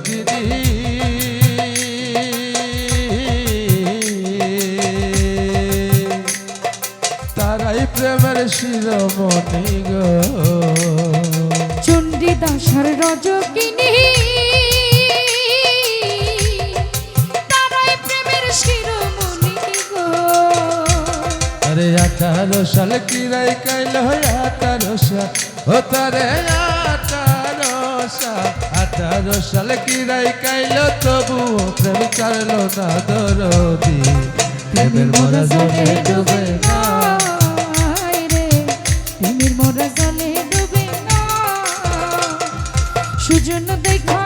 চিরদিনী তারাই প্রেমের শিরোমণি গো। চণ্ডীদাসের রজকিনী তারাই প্রেমের শিরোমণি গো। আরে 18 সাল কিরাই কাইল 18 সাল ও তারে 18 সাল কিরাই কাইল তবু প্রেম ছাড়লো না দরদি। প্রেমের মরা জলে ডুবে না রে, প্রেমের মরা জলে ডুবে না। সুজন দেখা